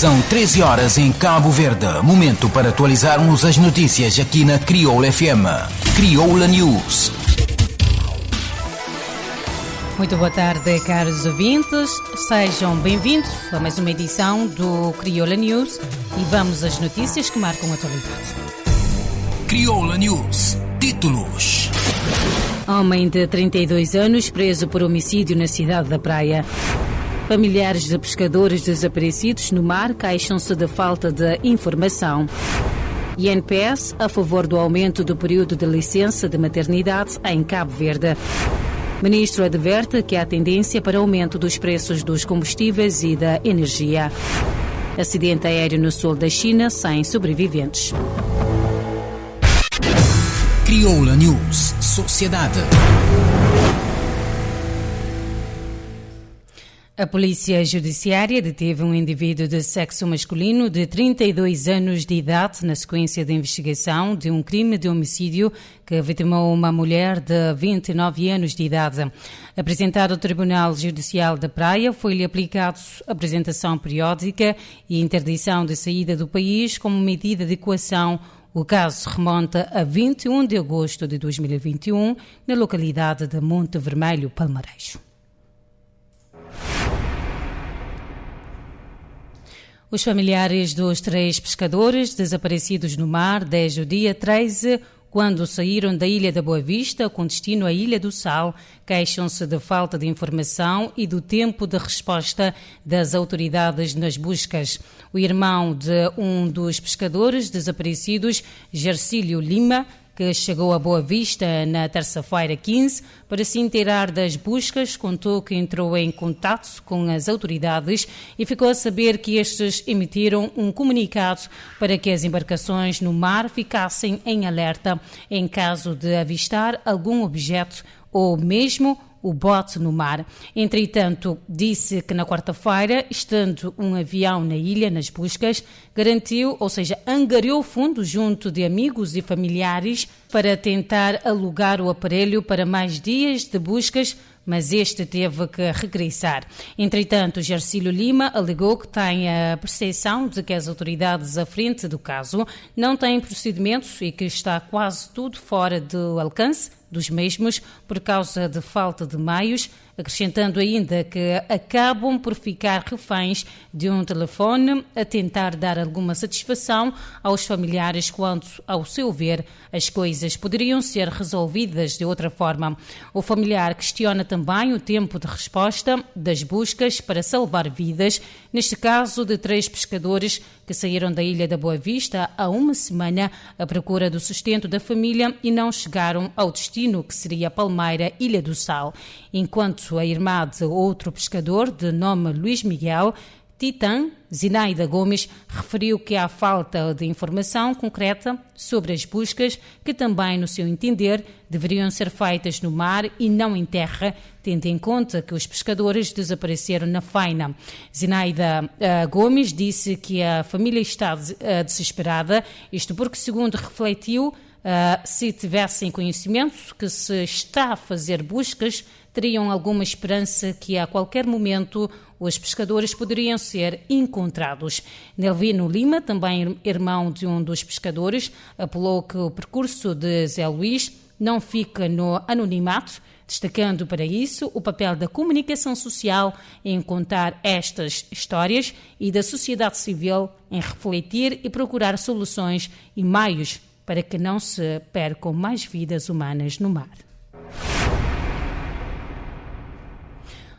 São 13 horas em Cabo Verde. Momento para atualizarmos as notícias aqui na Crioula FM. Crioula News. Muito boa tarde, caros ouvintes. Sejam bem-vindos a mais uma edição do Crioula News e vamos às notícias que marcam a atualidade. Crioula News. Títulos. Homem de 32 anos preso por homicídio na cidade da Praia. Familiares de pescadores desaparecidos no mar queixam-se da falta de informação. INPS a favor do aumento do período de licença de maternidade em Cabo Verde. Ministro adverte que há tendência para aumento dos preços dos combustíveis e da energia. Acidente aéreo no sul da China sem sobreviventes. Crioula News. Sociedade. A Polícia Judiciária deteve um indivíduo de sexo masculino de 32 anos de idade na sequência de investigação de um crime de homicídio que vitimou uma mulher de 29 anos de idade. Apresentado ao Tribunal Judicial da Praia, foi-lhe aplicado apresentação periódica e interdição de saída do país como medida de coação. O caso remonta a 21 de agosto de 2021, na localidade de Monte Vermelho, Palmarejo. Os familiares dos 3 pescadores desaparecidos no mar desde o dia 13, quando saíram da Ilha da Boa Vista com destino à Ilha do Sal, queixam-se de falta de informação e do tempo de resposta das autoridades nas buscas. O irmão de um dos pescadores desaparecidos, Gercílio Lima, que chegou a Boa Vista na terça-feira 15 para se inteirar das buscas, contou que entrou em contato com as autoridades e ficou a saber que estes emitiram um comunicado para que as embarcações no mar ficassem em alerta em caso de avistar algum objeto ou mesmo o bote no mar. Entretanto, disse que na quarta-feira, estando um avião na ilha nas buscas, garantiu, ou seja, angariou fundos junto de amigos e familiares para tentar alugar o aparelho para mais dias de buscas, mas este teve que regressar. Entretanto, Gercílio Lima alegou que tem a percepção de que as autoridades à frente do caso não têm procedimentos e que está quase tudo fora do alcance dos mesmos por causa de falta de meios, acrescentando ainda que acabam por ficar reféns de um telefone a tentar dar alguma satisfação aos familiares quanto, ao seu ver, as coisas poderiam ser resolvidas de outra forma. O familiar questiona também o tempo de resposta das buscas para salvar vidas, neste caso de 3 pescadores que saíram da Ilha da Boa Vista há uma semana à procura do sustento da família e não chegaram ao destino que seria Palmeira, Ilha do Sal. Enquanto a irmã de outro pescador, de nome Luís Miguel Titã, Zinaida Gomes, referiu que há falta de informação concreta sobre as buscas que também, no seu entender, deveriam ser feitas no mar e não em terra, tendo em conta que os pescadores desapareceram na faina. Zinaida Gomes disse que a família está desesperada, isto porque, segundo refletiu, se tivessem conhecimento que se está a fazer buscas, teriam alguma esperança que a qualquer momento os pescadores poderiam ser encontrados. Nelvino Lima, também irmão de um dos pescadores, apelou que o percurso de Zé Luís não fica no anonimato, destacando para isso o papel da comunicação social em contar estas histórias e da sociedade civil em refletir e procurar soluções e meios para que não se percam mais vidas humanas no mar.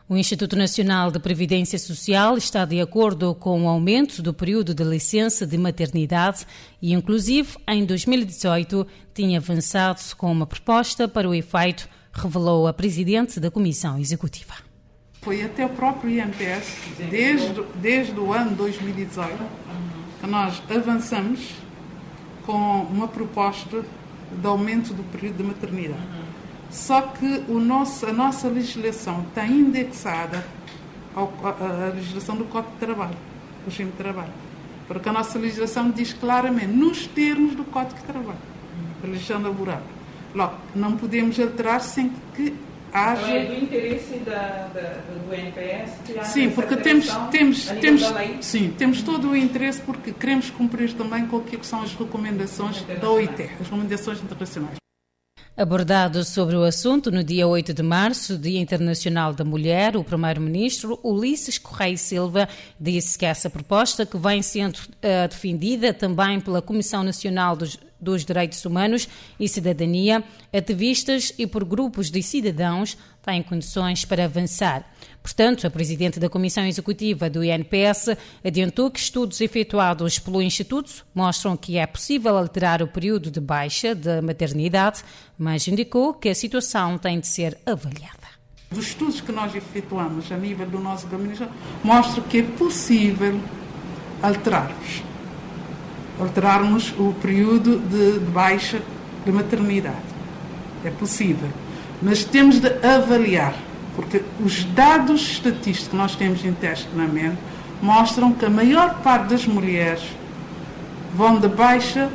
O Instituto Nacional de Previdência Social está de acordo com o aumento do período de licença de maternidade e, inclusive, em 2018, tinha avançado com uma proposta para o efeito, revelou a Presidente da Comissão Executiva. Foi até o próprio INPS, desde o ano 2018, que nós avançamos com uma proposta de aumento do período de maternidade. Só que a nossa legislação está indexada à legislação do Código de Trabalho, do regime de trabalho. Porque a nossa legislação diz claramente, nos termos do Código de Trabalho, a legislação laboral. Logo, não podemos alterar sem que haja... É do interesse do NPS criar Sim, porque temos todo o interesse, porque queremos cumprir também com o que são as recomendações da OIT, as recomendações internacionais. Abordado sobre o assunto no dia 8 de março, Dia Internacional da Mulher, o primeiro-ministro Ulisses Correia Silva disse que essa proposta, que vem sendo defendida também pela Comissão Nacional dos Direitos Humanos e Cidadania, ativistas e por grupos de cidadãos, têm condições para avançar. Portanto, a presidente da Comissão Executiva do INPS adiantou que estudos efetuados pelo Instituto mostram que é possível alterar o período de baixa da maternidade, mas indicou que a situação tem de ser avaliada. Os estudos que nós efetuamos a nível do nosso gabinete mostram que é possível alterarmos o período de baixa de maternidade. É possível, mas temos de avaliar, porque os dados estatísticos que nós temos internamente mostram que a maior parte das mulheres vão de baixa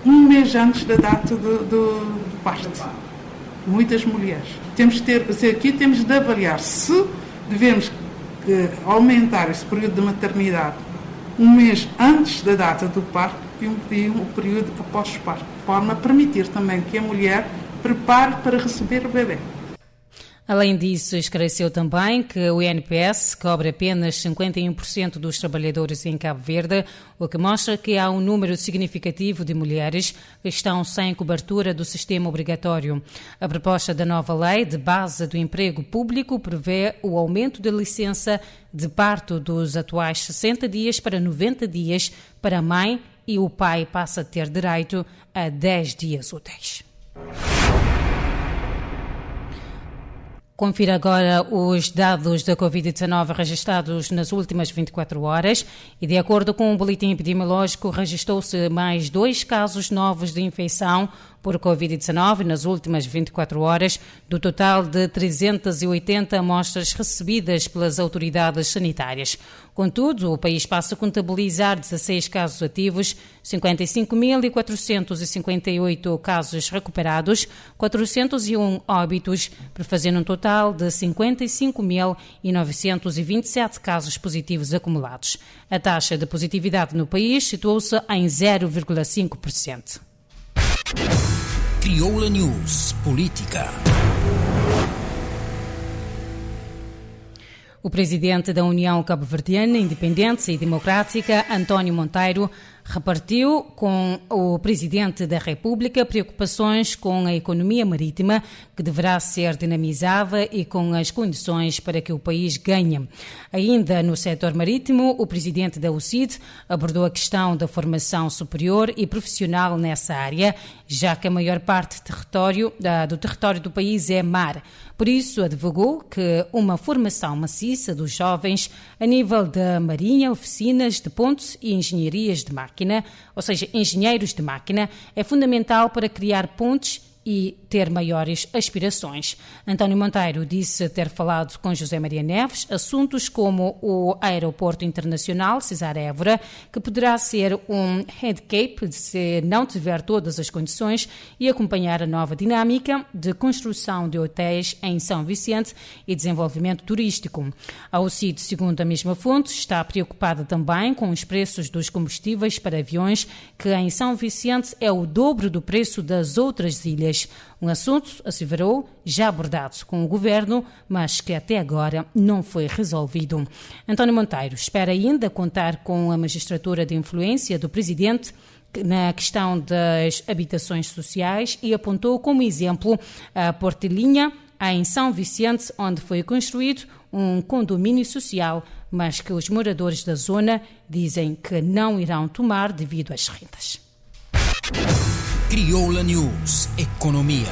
um mês antes da data do parto. Muitas mulheres. Temos de avaliar se devemos aumentar esse período de maternidade um mês antes da data do parto e um período após o parto, de forma a permitir também que a mulher prepare para receber o bebê. Além disso, esclareceu também que o INPS cobre apenas 51% dos trabalhadores em Cabo Verde, o que mostra que há um número significativo de mulheres que estão sem cobertura do sistema obrigatório. A proposta da nova lei de base do emprego público prevê o aumento da licença de parto dos atuais 60 dias para 90 dias para a mãe e o pai passa a ter direito a 10 dias úteis. Confira agora os dados da Covid-19 registrados nas últimas 24 horas e, de acordo com o boletim epidemiológico, registrou-se mais 2 casos novos de infecção por Covid-19 nas últimas 24 horas, do total de 380 amostras recebidas pelas autoridades sanitárias. Contudo, o país passa a contabilizar 16 casos ativos, 55.458 casos recuperados, 401 óbitos, fazendo um total de 55.927 casos positivos acumulados. A taxa de positividade no país situou-se em 0,5%. Crioula News Política. O presidente da União Cabo-Verdiana Independente e Democrática, António Monteiro, repartiu com o Presidente da República preocupações com a economia marítima, que deverá ser dinamizada e com as condições para que o país ganhe. Ainda no setor marítimo, o Presidente da UCID abordou a questão da formação superior e profissional nessa área, já que a maior parte do território do país é mar. Por isso, advogou que uma formação maciça dos jovens a nível da marinha, oficinas de pontos e engenharias de máquina, ou seja, engenheiros de máquina, é fundamental para criar pontes e ter maiores aspirações. António Monteiro disse ter falado com José Maria Neves assuntos como o Aeroporto Internacional Cesar Évora, que poderá ser um handicap se não tiver todas as condições, e acompanhar a nova dinâmica de construção de hotéis em São Vicente e desenvolvimento turístico. A UCID, segundo a mesma fonte, está preocupada também com os preços dos combustíveis para aviões, que em São Vicente é o dobro do preço das outras ilhas. Um assunto, asseverou, já abordado com o Governo, mas que até agora não foi resolvido. António Monteiro espera ainda contar com a magistratura de influência do Presidente na questão das habitações sociais e apontou como exemplo a Portelinha, em São Vicente, onde foi construído um condomínio social, mas que os moradores da zona dizem que não irão tomar devido às rendas. Crioula News Economia.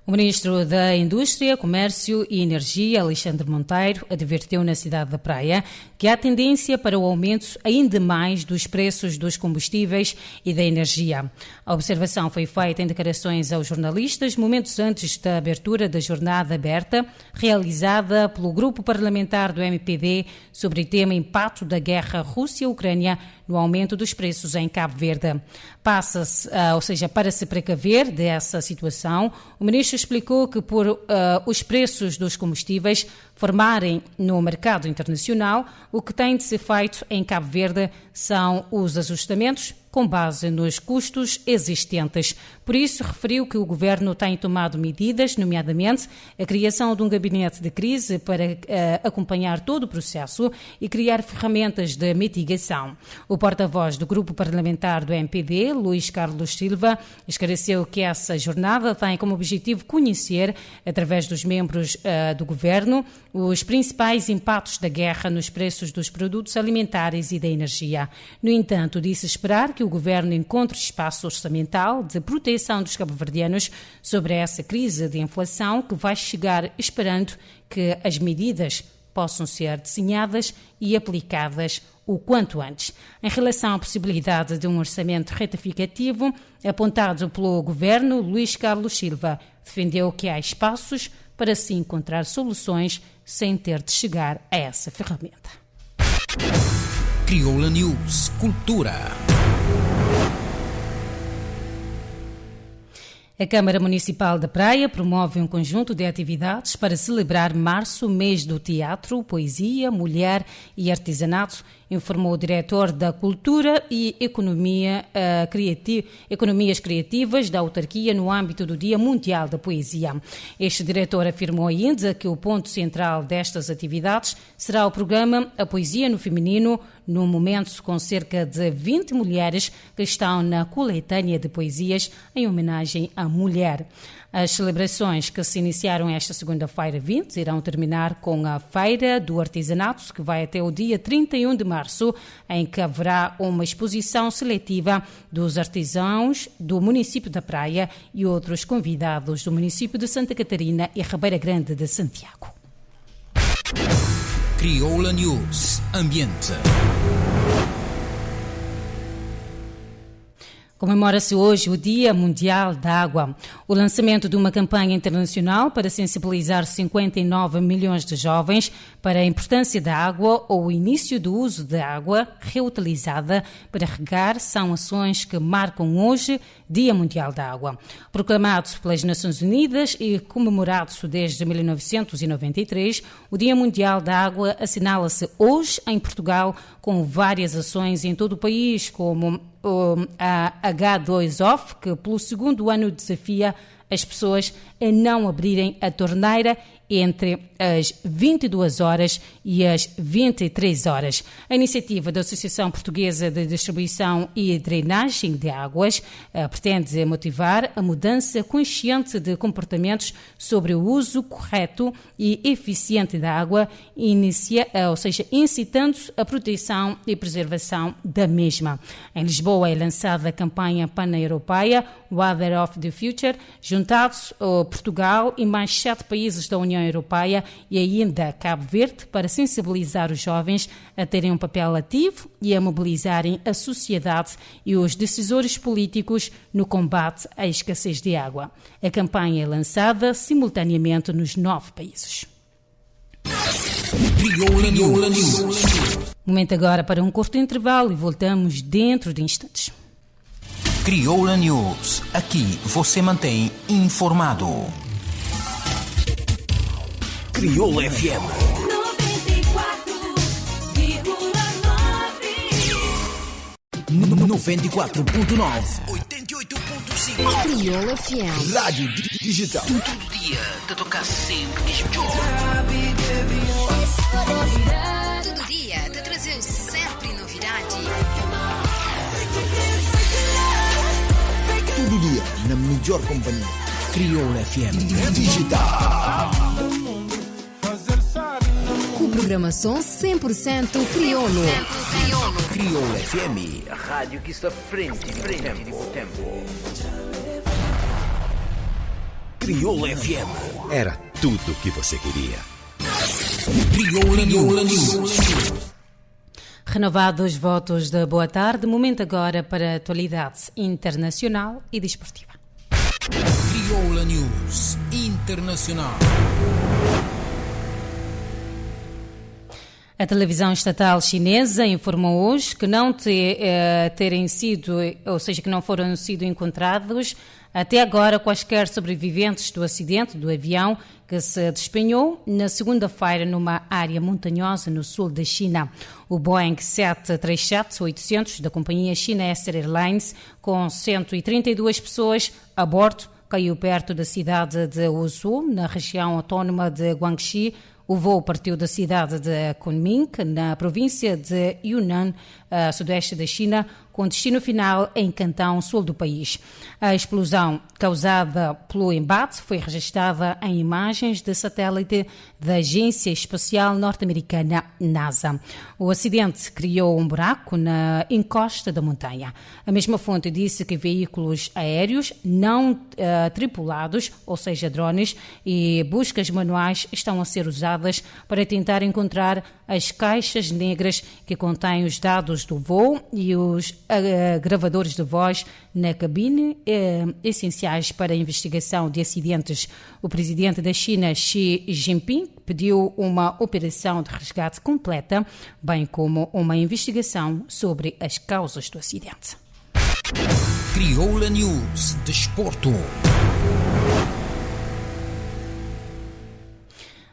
O ministro da Indústria, Comércio e Energia, Alexandre Monteiro, advertiu na cidade da Praia que há tendência para o aumento ainda mais dos preços dos combustíveis e da energia. A observação foi feita em declarações aos jornalistas momentos antes da abertura da jornada aberta, realizada pelo grupo parlamentar do MPD sobre o tema impacto da guerra Rússia-Ucrânia no aumento dos preços em Cabo Verde. Para se precaver dessa situação, o ministro explicou que por os preços dos combustíveis formarem no mercado internacional, o que tem de ser feito em Cabo Verde são os ajustamentos com base nos custos existentes. Por isso, referiu que o governo tem tomado medidas, nomeadamente a criação de um gabinete de crise para acompanhar todo o processo e criar ferramentas de mitigação. O porta-voz do grupo parlamentar do MPD, Luís Carlos Silva, esclareceu que essa jornada tem como objetivo conhecer, através dos membros do governo, os principais impactos da guerra nos preços dos produtos alimentares e da energia. No entanto, disse esperar que o governo encontre espaço orçamental de proteção dos cabo-verdianos sobre essa crise de inflação que vai chegar, esperando que as medidas possam ser desenhadas e aplicadas o quanto antes. Em relação à possibilidade de um orçamento retificativo apontado pelo governo, Luís Carlos Silva defendeu que há espaços para se encontrar soluções sem ter de chegar a essa ferramenta. Crioula News Cultura. A Câmara Municipal da Praia promove um conjunto de atividades para celebrar março, mês do teatro, poesia, mulher e artesanato, informou o diretor da Cultura e Economias Criativas da autarquia no âmbito do Dia Mundial da Poesia. Este diretor afirmou ainda que o ponto central destas atividades será o programa A Poesia no Feminino, no momento com cerca de 20 mulheres que estão na coletânea de poesias em homenagem à mulher. As celebrações que se iniciaram esta segunda-feira 20 irão terminar com a Feira do Artesanato, que vai até o dia 31 de março, em que haverá uma exposição seletiva dos artesãos do município da Praia e outros convidados do município de Santa Catarina e Ribeira Grande de Santiago. Crioula News Ambiente. Comemora-se hoje o Dia Mundial da Água. O lançamento de uma campanha internacional para sensibilizar 59 milhões de jovens para a importância da água ou o início do uso da água reutilizada para regar são ações que marcam hoje Dia Mundial da Água. Proclamado pelas Nações Unidas e comemorado desde 1993, o Dia Mundial da Água assinala-se hoje em Portugal com várias ações em todo o país, como a H2OF, que pelo segundo ano desafia as pessoas a não abrirem a torneira entre as 22 horas e as 23 horas. A iniciativa da Associação Portuguesa de Distribuição e Drenagem de Águas pretende motivar a mudança consciente de comportamentos sobre o uso correto e eficiente da água, incitando a proteção e preservação da mesma. Em Lisboa é lançada a campanha pan-europeia Water of the Future, juntados Portugal e mais 7 países da União Europeia e ainda Cabo Verde, para sensibilizar os jovens a terem um papel ativo e a mobilizarem a sociedade e os decisores políticos no combate à escassez de água. A campanha é lançada simultaneamente nos 9 países. Crioula News. Momento agora para um curto intervalo e voltamos dentro de instantes. Crioula News. Aqui você mantém informado. Crioula FM 94.9 88.5 Crioula FM Rádio Digital. Todo dia te tocar sempre melhor. Todo dia te trazer sempre novidade. Todo dia na melhor companhia. Crioula FM Digital. Com programação 100% crioulo. Crioula FM, a rádio que está frente do tempo. Crioula FM. Era tudo o que você queria. Crioula News. Renovados os votos de boa tarde, momento agora para a atualidade internacional e desportiva. Crioula News Internacional. A televisão estatal chinesa informou hoje que que não foram sido encontrados até agora quaisquer sobreviventes do acidente do avião que se despenhou na segunda-feira numa área montanhosa no sul da China. O Boeing 737-800 da companhia China Eastern Airlines, com 132 pessoas a bordo, caiu perto da cidade de Wuzhou, na região autónoma de Guangxi. O voo partiu da cidade de Kunming, na província de Yunnan, sudoeste da China, com destino final em Cantão, sul do país. A explosão causada pelo embate foi registrada em imagens de satélite da Agência Espacial Norte-Americana, NASA. O acidente criou um buraco na encosta da montanha. A mesma fonte disse que veículos aéreos não tripulados, ou seja, drones, e buscas manuais estão a ser usadas para tentar encontrar as caixas negras que contêm os dados do voo e os gravadores de voz na cabine essenciais para a investigação de acidentes. O presidente da China, Xi Jinping, pediu uma operação de resgate completa, bem como uma investigação sobre as causas do acidente. Crioula News Desporto.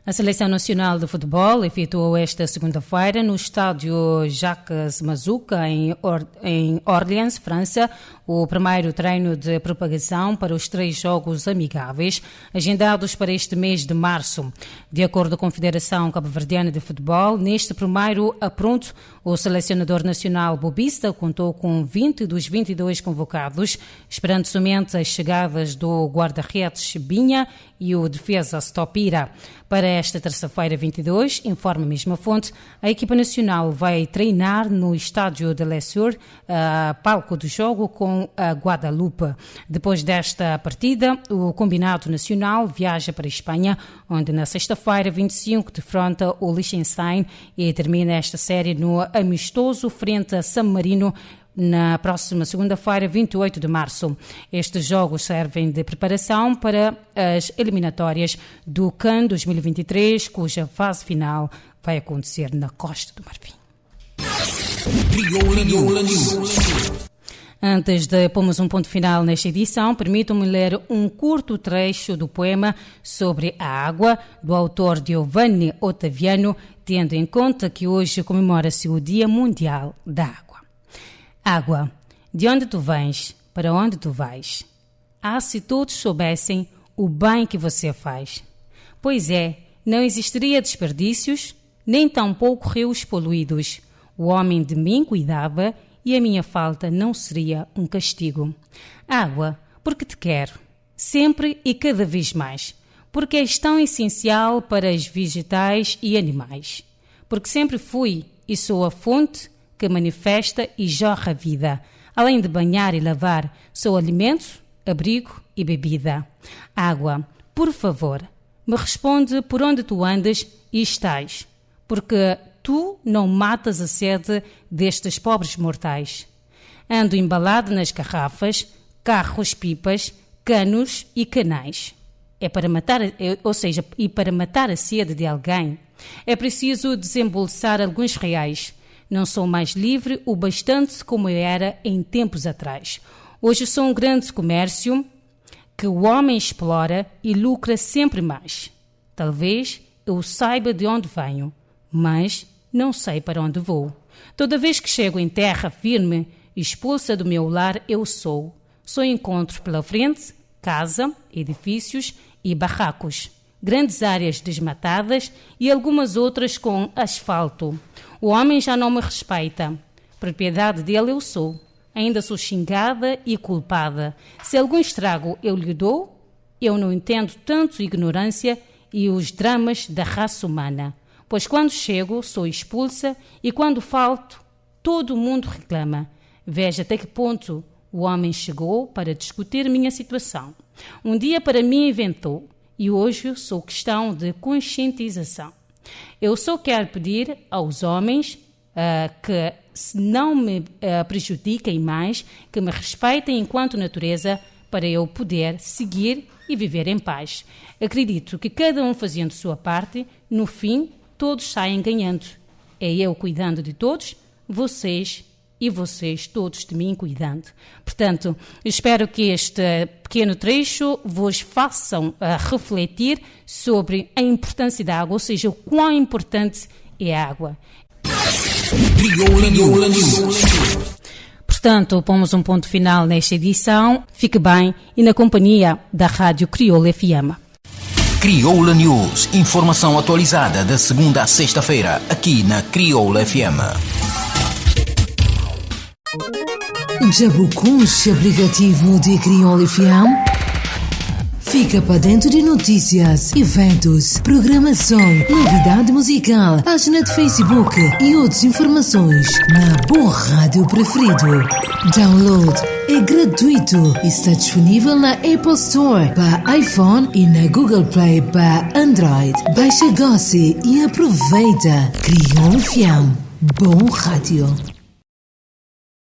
A Seleção Nacional de Futebol efetuou esta segunda-feira no estádio Jacques Mazouka, em Orléans, França, o primeiro treino de propagação para os 3 jogos amigáveis, agendados para este mês de março. De acordo com a Federação Cabo-Verdiana de Futebol, neste primeiro apronto, o selecionador nacional bobista contou com 20 dos 22 convocados, esperando somente as chegadas do guarda-redes Binha e o defesa Stopira. Para esta terça-feira 22, informa a mesma fonte, a equipa nacional vai treinar no estádio de Lessur, palco do jogo, com a Guadalupe. Depois desta partida, o combinado nacional viaja para a Espanha, onde na sexta-feira 25 defronta o Liechtenstein e termina esta série no amistoso frente a San Marino, na próxima segunda-feira, 28 de março. Estes jogos servem de preparação para as eliminatórias do CAN 2023, cuja fase final vai acontecer na Costa do Marfim. Crioula News. Antes de pormos um ponto final nesta edição, permitam-me ler um curto trecho do poema Sobre a Água, do autor Giovanni Ottaviano, tendo em conta que hoje comemora-se o Dia Mundial da Água. Água, de onde tu vens, para onde tu vais? Ah, se todos soubessem o bem que você faz. Pois é, não existiria desperdícios, nem tampouco rios poluídos. O homem de mim cuidava e a minha falta não seria um castigo. Água, porque te quero, sempre e cada vez mais, porque és tão essencial para os vegetais e animais. Porque sempre fui e sou a fonte que manifesta e jorra a vida. Além de banhar e lavar, sou alimento, abrigo e bebida. Água, por favor, me responde por onde tu andas e estás, porque tu não matas a sede destes pobres mortais. Ando embalado nas garrafas, carros, pipas, canos e canais. Para matar a sede de alguém, é preciso desembolsar alguns reais. Não sou mais livre o bastante como eu era em tempos atrás. Hoje sou um grande comércio que o homem explora e lucra sempre mais. Talvez eu saiba de onde venho, mas não sei para onde vou. Toda vez que chego em terra firme, expulsa do meu lar eu sou. Só encontro pela frente casa, edifícios e barracos, grandes áreas desmatadas e algumas outras com asfalto. O homem já não me respeita. Propriedade dele eu sou. Ainda sou xingada e culpada. Se algum estrago eu lhe dou, eu não entendo tanto ignorância e os dramas da raça humana. Pois quando chego, sou expulsa e quando falto, todo mundo reclama. Veja até que ponto o homem chegou para discutir minha situação. Um dia para mim inventou e hoje sou questão de conscientização. Eu só quero pedir aos homens que não me prejudiquem mais, que me respeitem enquanto natureza para eu poder seguir e viver em paz. Acredito que cada um fazendo sua parte, no fim, todos saem ganhando. é eu cuidando de todos, vocês e vocês todos de mim cuidando. Portanto, espero que este pequeno trecho vos façam refletir sobre a importância da água, ou seja, o quão importante é a água. Crioula News. Portanto, pomos um ponto final nesta edição. Fique bem e na companhia da Rádio Crioula FM. Crioula News, informação atualizada da segunda à sexta-feira, aqui na Crioula FM. Já buscaste o aplicativo de Crioula FM? Fica para dentro de notícias, eventos, programação, novidade musical, página de Facebook e outras informações na boa rádio preferido. Download é gratuito e está disponível na Apple Store para iPhone e na Google Play para Android. Baixa, goce e aproveita. Crioula FM. Bom rádio.